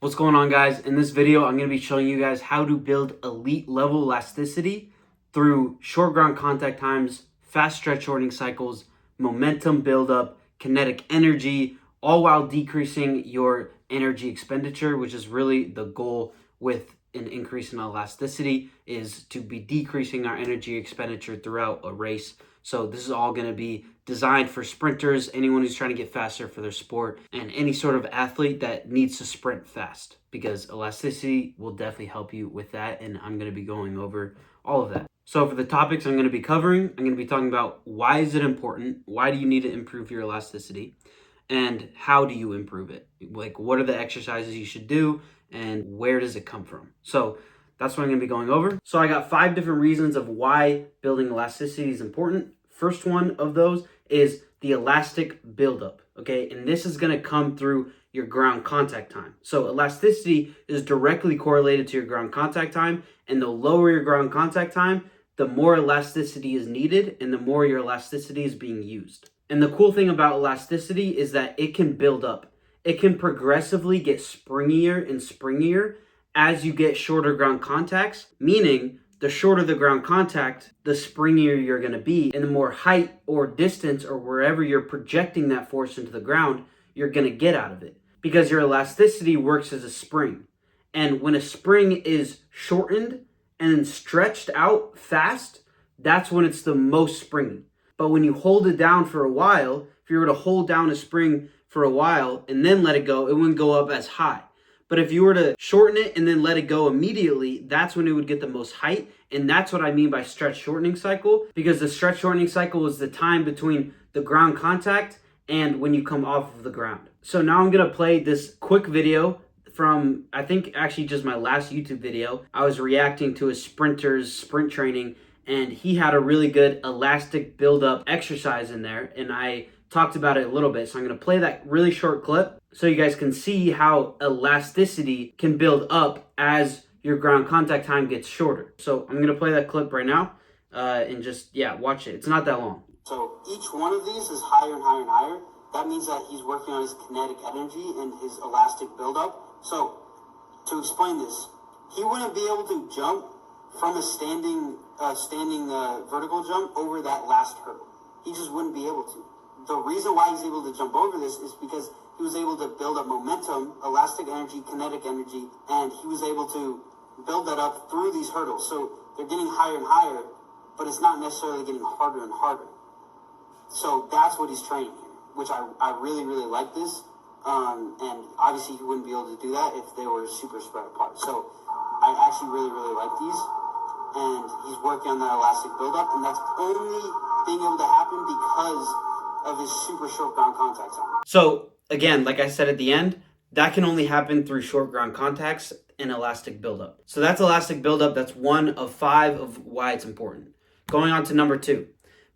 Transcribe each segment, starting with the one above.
What's going on, guys? In this video, I'm going to be showing you guys how to build elite level elasticity through short ground contact times, fast stretch shortening cycles, momentum buildup, kinetic energy, all while decreasing your energy expenditure, which is really the goal with an increase in elasticity, is to be decreasing our energy expenditure throughout a race. So this is all going to be designed for sprinters, anyone who's trying to get faster for their sport, and any sort of athlete that needs to sprint fast, because elasticity will definitely help you with that, and I'm going to be going over all of that. So for the topics I'm going to be covering, I'm going to be talking about why is it important, why do you need to improve your elasticity, and how do you improve it? Like, what are the exercises you should do, and where does it come from? So that's what I'm going to be going over. So I got 5 different reasons of why building elasticity is important. First one of those is the elastic buildup, okay? And this is going to come through your ground contact time. So elasticity is directly correlated to your ground contact time, and the lower your ground contact time, the more elasticity is needed and the more your elasticity is being used. And the cool thing about elasticity is that it can build up. It can progressively get springier and springier as you get shorter ground contacts, meaning the shorter the ground contact, the springier you're going to be, and the more height or distance or wherever you're projecting that force into the ground, you're going to get out of it, because your elasticity works as a spring. And when a spring is shortened and stretched out fast, that's when it's the most springy. But when you hold it down for a while, if you were to hold down a spring for a while and then let it go, it wouldn't go up as high. But if you were to shorten it and then let it go immediately, that's when it would get the most height. And that's what I mean by stretch shortening cycle, because the stretch shortening cycle is the time between the ground contact and when you come off of the ground. So now I'm going to play this quick video from, I think actually just my last YouTube video. I was reacting to a sprinter's sprint training, and he had a really good elastic buildup exercise in there, and I talked about it a little bit. So I'm going to play that really short clip so you guys can see how elasticity can build up as your ground contact time gets shorter. So I'm going to play that clip right now and just, watch it. It's not that long. So each one of these is higher and higher and higher. That means that he's working on his kinetic energy and his elastic buildup. So to explain this, he wouldn't be able to jump from a standing vertical jump over that last hurdle. He just wouldn't be able to. The reason why he's able to jump over this is because he was able to build up momentum, elastic energy, kinetic energy, and he was able to build that up through these hurdles. So they're getting higher and higher, but it's not necessarily getting harder and harder. So that's what he's training here, which I really, really like this. And obviously he wouldn't be able to do that if they were super spread apart. So I actually really, really like these. And he's working on that elastic buildup, and that's only being able to happen because of his super short ground contact time. So again, like I said at the end, that can only happen through short ground contacts and elastic buildup. So that's elastic buildup. That's one of 5 of why it's important. Going on to number 2,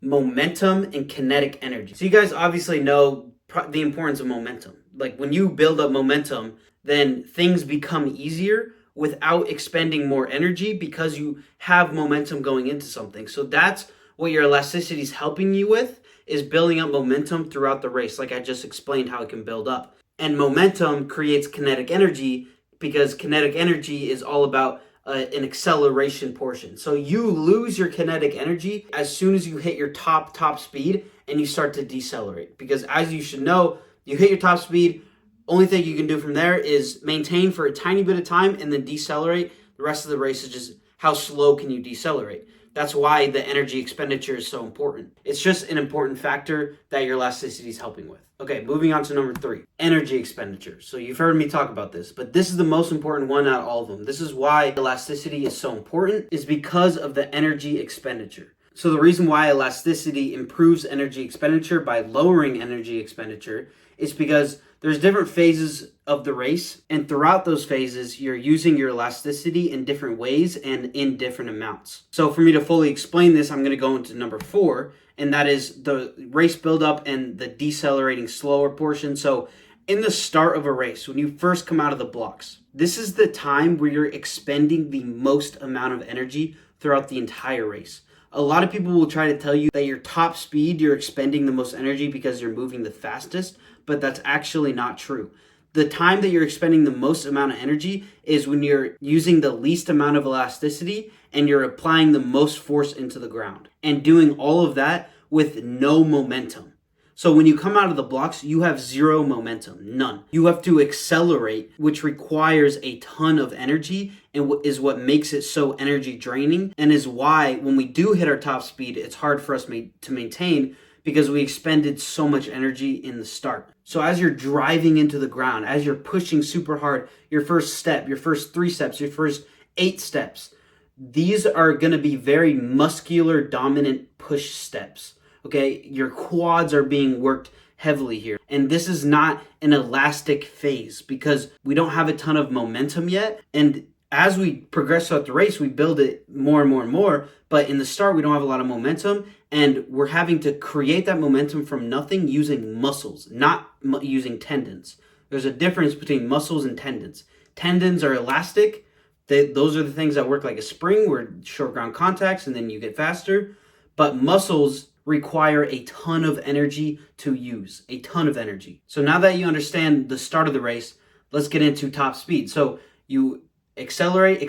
momentum and kinetic energy. So you guys obviously know the importance of momentum. Like when you build up momentum, then things become easier without expending more energy because you have momentum going into something. So that's what your elasticity is helping you with, is building up momentum throughout the race, like I just explained how it can build up. And momentum creates kinetic energy, because kinetic energy is all about an acceleration portion. So you lose your kinetic energy as soon as you hit your top speed and you start to decelerate. Because as you should know, you hit your top speed, only thing you can do from there is maintain for a tiny bit of time and then decelerate. The rest of the race is just how slow can you decelerate. That's why the energy expenditure is so important. It's just an important factor that your elasticity is helping with. Okay, moving on to number 3, energy expenditure. So you've heard me talk about this, but this is the most important one out of all of them. This is why elasticity is so important, is because of the energy expenditure. So the reason why elasticity improves energy expenditure by lowering energy expenditure is because there's different phases of the race, and throughout those phases, you're using your elasticity in different ways and in different amounts. So for me to fully explain this, I'm going to go into number 4, and that is the race buildup and the decelerating slower portion. So in the start of a race, when you first come out of the blocks, this is the time where you're expending the most amount of energy throughout the entire race. A lot of people will try to tell you that your top speed, you're expending the most energy because you're moving the fastest, but that's actually not true. The time that you're expending the most amount of energy is when you're using the least amount of elasticity and you're applying the most force into the ground and doing all of that with no momentum. So when you come out of the blocks, you have zero momentum, none. You have to accelerate, which requires a ton of energy and is what makes it so energy draining, and is why when we do hit our top speed, it's hard for us to maintain, because we expended so much energy in the start. So as you're driving into the ground, as you're pushing super hard, your first step, your first 3 steps, your first 8 steps, these are going to be very muscular dominant push steps. Okay, your quads are being worked heavily here. And this is not an elastic phase because we don't have a ton of momentum yet. And as we progress throughout the race, we build it more and more and more. But in the start, we don't have a lot of momentum. And we're having to create that momentum from nothing using muscles, not using tendons. There's a difference between muscles and tendons. Tendons are elastic. Those are the things that work like a spring, where short ground contacts and then you get faster. But muscles require a ton of energy to use, a ton of energy. So now that you understand the start of the race, let's get into top speed. So you accelerate.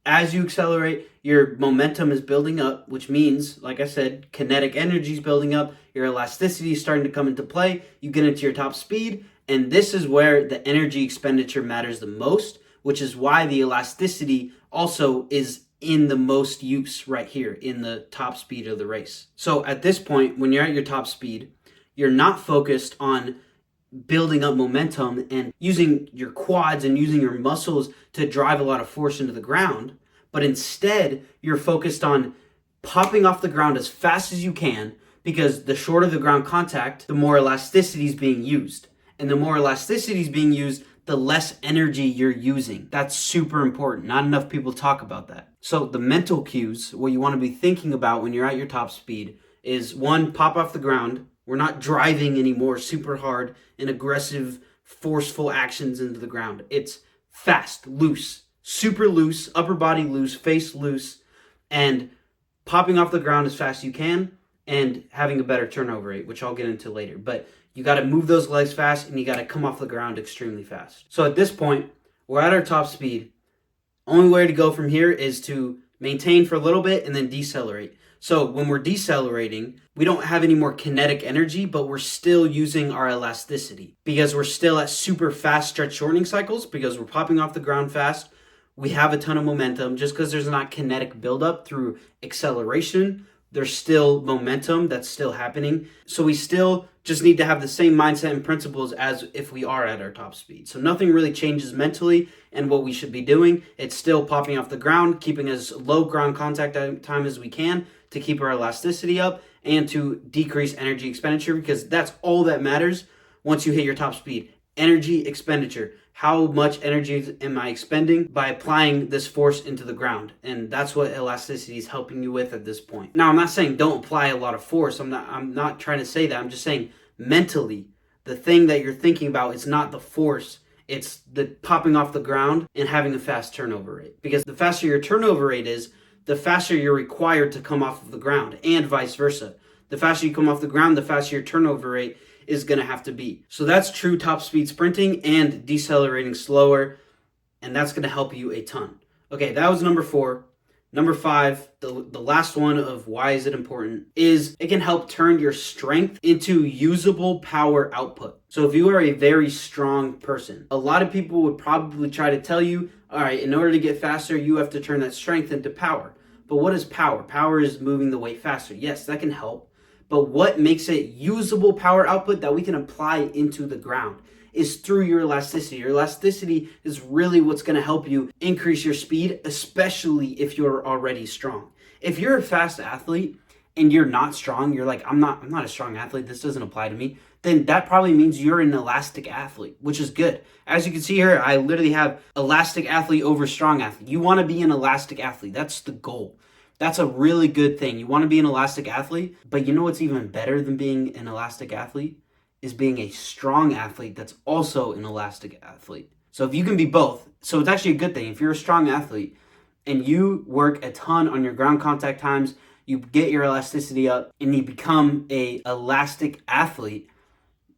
As you accelerate, your momentum is building up, which means, like I said, kinetic energy is building up. Your elasticity is starting to come into play. You get into your top speed, and this is where the energy expenditure matters the most, which is why the elasticity also is in the most use right here in the top speed of the race. So at this point, when you're at your top speed, you're not focused on building up momentum and using your quads and using your muscles to drive a lot of force into the ground, but instead you're focused on popping off the ground as fast as you can, because the shorter the ground contact, the more elasticity is being used. And the more elasticity is being used, the less energy you're using. That's super important. Not enough people talk about that. So the mental cues, what you want to be thinking about when you're at your top speed is, 1, pop off the ground. We're not driving anymore super hard and aggressive, forceful actions into the ground. It's fast, loose, super loose, upper body loose, face loose, and popping off the ground as fast as you can and having a better turnover rate, which I'll get into later. But you got to move those legs fast and you got to come off the ground extremely fast. So at this point, we're at our top speed. Only way to go from here is to maintain for a little bit and then decelerate. So when we're decelerating, we don't have any more kinetic energy, but we're still using our elasticity because we're still at super fast stretch shortening cycles, because we're popping off the ground fast. We have a ton of momentum. Just because there's not kinetic buildup through acceleration, there's still momentum that's still happening. So we still just need to have the same mindset and principles as if we are at our top speed. So nothing really changes mentally and what we should be doing. It's still popping off the ground, keeping as low ground contact time as we can to keep our elasticity up and to decrease energy expenditure, because that's all that matters once you hit your top speed. Energy expenditure. How much energy am I expending by applying this force into the ground? And that's what elasticity is helping you with at this point. Now, I'm not saying don't apply a lot of force. I'm not trying to say that. I'm just saying mentally, the thing that you're thinking about is not the force. It's the popping off the ground and having a fast turnover rate. Because the faster your turnover rate is, the faster you're required to come off of the ground, and vice versa. The faster you come off the ground, the faster your turnover rate is going to have to be. So that's true top speed sprinting and decelerating slower, and that's going to help you a ton. Okay, that was number 4. Number 5, the last one of why is it important, is it can help turn your strength into usable power output. So if you are a very strong person, a lot of people would probably try to tell you, all right, in order to get faster, you have to turn that strength into power. But what is power? Power is moving the weight faster. Yes, that can help. But what makes it usable power output that we can apply into the ground is through your elasticity. Your elasticity is really what's going to help you increase your speed, especially if you're already strong. If you're a fast athlete and you're not strong, you're like, I'm not a strong athlete, this doesn't apply to me, then that probably means you're an elastic athlete, which is good. As you can see here, I literally have elastic athlete over strong athlete. You want to be an elastic athlete. That's the goal. That's a really good thing. You want to be an elastic athlete, but you know what's even better than being an elastic athlete? Is being a strong athlete that's also an elastic athlete. So if you can be both, so it's actually a good thing. If you're a strong athlete and you work a ton on your ground contact times, you get your elasticity up and you become a elastic athlete,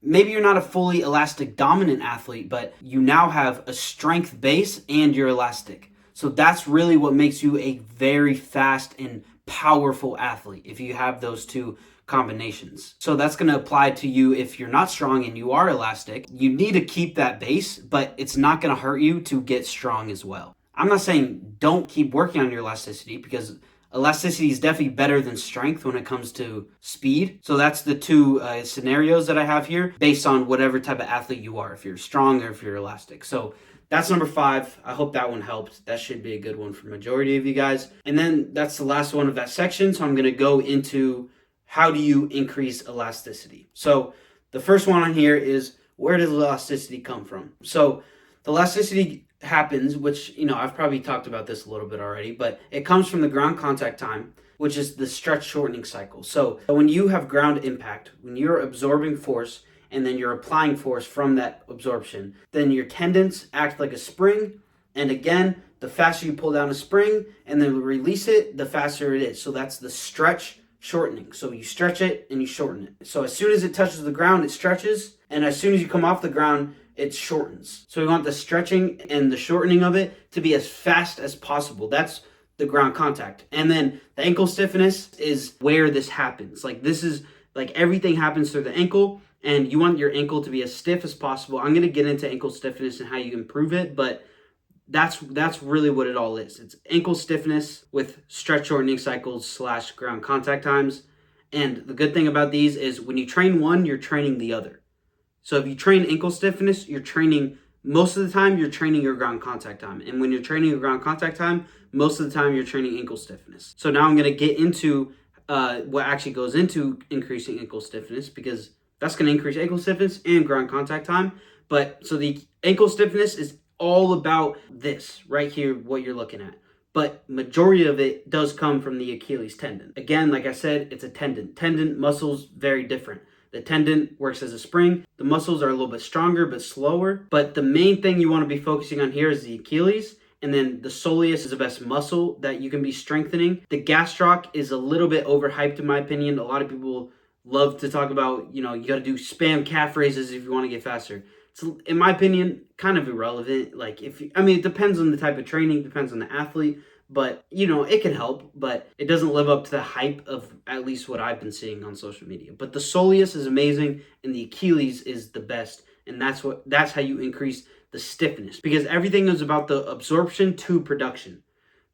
maybe you're not a fully elastic dominant athlete, but you now have a strength base and you're elastic. So that's really what makes you a very fast and powerful athlete, if you have those two combinations. So that's going to apply to you if you're not strong and you are elastic. You need to keep that base, but it's not going to hurt you to get strong as well. I'm not saying don't keep working on your elasticity, because elasticity is definitely better than strength when it comes to speed. So that's the two scenarios that I have here based on whatever type of athlete you are, if you're strong or if you're elastic. So that's number 5. I hope that one helped. That should be a good one for majority of you guys. And then that's the last one of that section. So I'm going to go into how do you increase elasticity. So the first one on here is, where does elasticity come from? So the elasticity happens, which, I've probably talked about this a little bit already, but it comes from the ground contact time, which is the stretch shortening cycle. So when you have ground impact, when you're absorbing force and then you're applying force from that absorption, then your tendons act like a spring. And again, the faster you pull down a spring and then release it, the faster it is. So that's the stretch shortening. So you stretch it and you shorten it. So as soon as it touches the ground, it stretches. And as soon as you come off the ground, it shortens. So we want the stretching and the shortening of it to be as fast as possible. That's the ground contact. And then the ankle stiffness is where this happens. This is everything happens through the ankle, and you want your ankle to be as stiff as possible. I'm going to get into ankle stiffness and how you improve it, but that's really what it all is. It's ankle stiffness with stretch shortening cycles / ground contact times. And the good thing about these is when you train one, you're training the other. So if you train ankle stiffness, most of the time you're training your ground contact time. And when you're training your ground contact time, most of the time you're training ankle stiffness. So now I'm going to get into what actually goes into increasing ankle stiffness, because that's going to increase ankle stiffness and ground contact time. But so the ankle stiffness is all about this right here, what you're looking at. But majority of it does come from the Achilles tendon. Again, like I said, it's a tendon. Tendon muscles, very different. The tendon works as a spring. The muscles are a little bit stronger but slower. But the main thing you want to be focusing on here is the Achilles. And then the soleus is the best muscle that you can be strengthening. The gastroc is a little bit overhyped in my opinion. A lot of people love to talk about, you got to do spam calf raises if you want to get faster. It's, in my opinion, kind of irrelevant. It depends on the type of training, depends on the athlete. But, it can help, but it doesn't live up to the hype of at least what I've been seeing on social media. But the soleus is amazing, and the Achilles is the best. And that's how you increase the stiffness, because everything is about the absorption to production.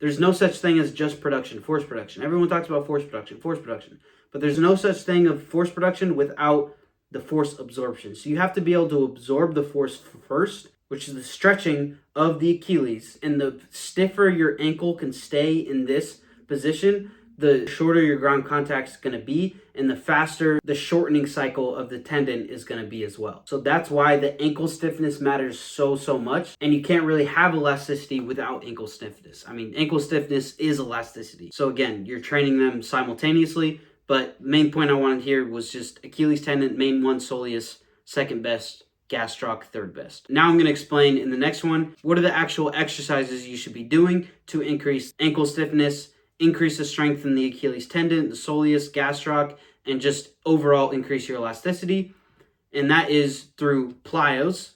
There's no such thing as just production, force production. Everyone talks about force production. But there's no such thing of force production without the force absorption. So you have to be able to absorb the force first, which is the stretching of the Achilles. And the stiffer your ankle can stay in this position, the shorter your ground contact is going to be, and the faster the shortening cycle of the tendon is going to be as well. So that's why the ankle stiffness matters so much. And you can't really have elasticity without ankle stiffness. Ankle stiffness is elasticity. So again, you're training them simultaneously. But the main point I wanted here was just Achilles tendon, main one, soleus, second best, gastroc, third best. Now I'm going to explain in the next one, what are the actual exercises you should be doing to increase ankle stiffness, increase the strength in the Achilles tendon, the soleus, gastroc, and just overall increase your elasticity. And that is through plyos,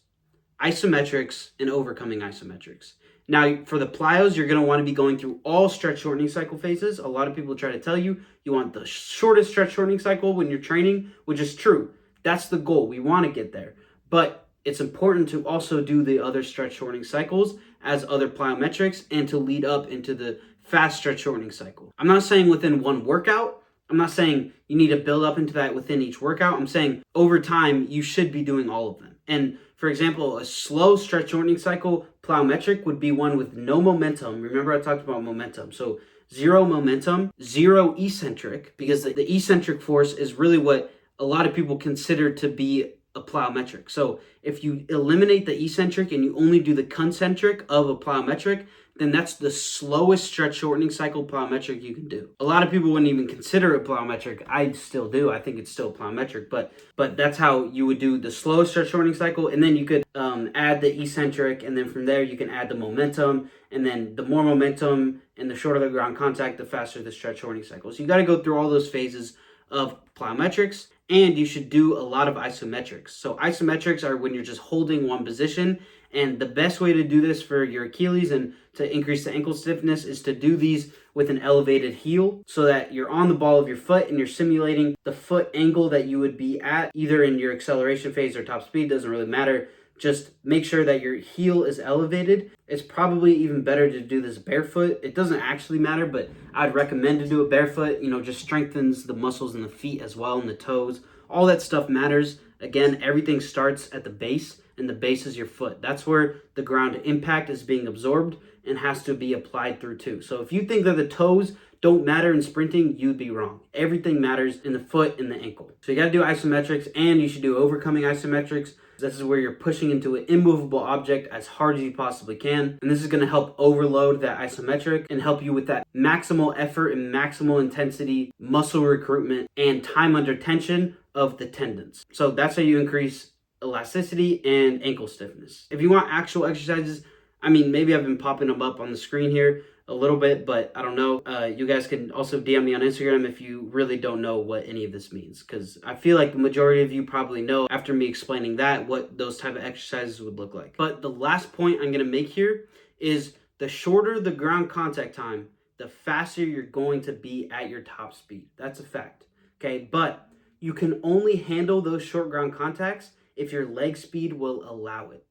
isometrics, and overcoming isometrics. Now, for the plyos, you're going to want to be going through all stretch shortening cycle phases. A lot of people try to tell you want the shortest stretch shortening cycle when you're training, which is true. That's the goal. We want to get there. But it's important to also do the other stretch shortening cycles as other plyometrics and to lead up into the fast stretch shortening cycle. I'm not saying within one workout. I'm not saying you need to build up into that within each workout. I'm saying over time, you should be doing all of them. And for example, a slow stretch shortening cycle plyometric would be one with no momentum. Remember I talked about momentum. So 0 momentum, 0 eccentric, because the eccentric force is really what a lot of people consider to be a plyometric. So if you eliminate the eccentric and you only do the concentric of a plyometric, then that's the slowest stretch shortening cycle plyometric you can do. A lot of people wouldn't even consider it plyometric. I still do. I think it's still plyometric, but that's how you would do the slowest stretch shortening cycle. And then you could add the eccentric, and then from there you can add the momentum, and then the more momentum and the shorter the ground contact, the faster the stretch shortening cycle. So you got to go through all those phases of plyometrics. And you should do a lot of isometrics. So isometrics are when you're just holding one position. And the best way to do this for your Achilles and to increase the ankle stiffness is to do these with an elevated heel so that you're on the ball of your foot and you're simulating the foot angle that you would be at either in your acceleration phase or top speed, doesn't really matter. Just make sure that your heel is elevated. It's probably even better to do this barefoot. It doesn't actually matter, but I'd recommend to do it barefoot. Just strengthens the muscles in the feet as well and the toes. All that stuff matters. Again, everything starts at the base, and the base is your foot. That's where the ground impact is being absorbed and has to be applied through too. So if you think that the toes don't matter in sprinting, you'd be wrong. Everything matters in the foot and the ankle. So you got to do isometrics, and you should do overcoming isometrics. This is where you're pushing into an immovable object as hard as you possibly can. And this is going to help overload that isometric and help you with that maximal effort and maximal intensity, muscle recruitment, and time under tension of the tendons. So that's how you increase elasticity and ankle stiffness. If you want actual exercises, maybe I've been popping them up on the screen here a little bit, but I don't know. You guys can also DM me on Instagram if you really don't know what any of this means, because I feel like the majority of you probably know after me explaining that what those type of exercises would look like. But the last point I'm going to make here is the shorter the ground contact time, the faster you're going to be at your top speed. That's a fact. Okay, but you can only handle those short ground contacts if your leg speed will allow it.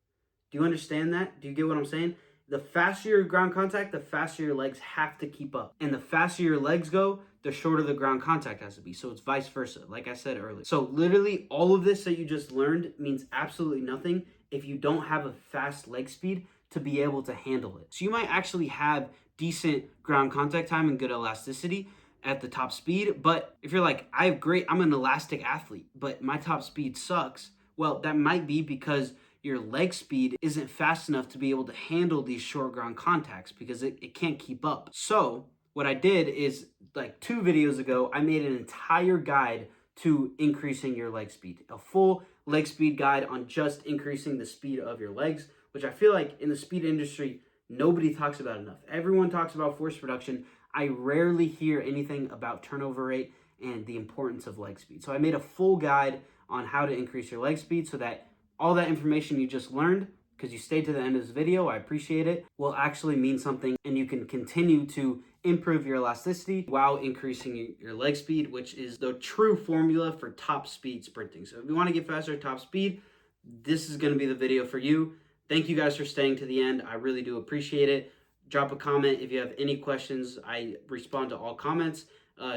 Do you understand that? Do you get what I'm saying? The faster your ground contact, the faster your legs have to keep up. And the faster your legs go, the shorter the ground contact has to be. So it's vice versa, like I said earlier. So literally all of this that you just learned means absolutely nothing if you don't have a fast leg speed to be able to handle it. So you might actually have decent ground contact time and good elasticity at the top speed. But if you're like, I'm an elastic athlete, but my top speed sucks. Well, that might be because your leg speed isn't fast enough to be able to handle these short ground contacts because it can't keep up. So what I did is, like 2 videos ago, I made an entire guide to increasing your leg speed, a full leg speed guide on just increasing the speed of your legs, which I feel like in the speed industry, nobody talks about enough. Everyone talks about force production. I rarely hear anything about turnover rate and the importance of leg speed. So I made a full guide on how to increase your leg speed so that all that information you just learned, because you stayed to the end of this video, I appreciate it, will actually mean something, and you can continue to improve your elasticity while increasing your leg speed, which is the true formula for top speed sprinting. So if you want to get faster at top speed, this is going to be the video for you. Thank you guys for staying to the end. I really do appreciate it. Drop a comment if you have any questions. I respond to all comments.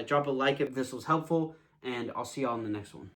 Drop a like if this was helpful, and I'll see y'all in the next one.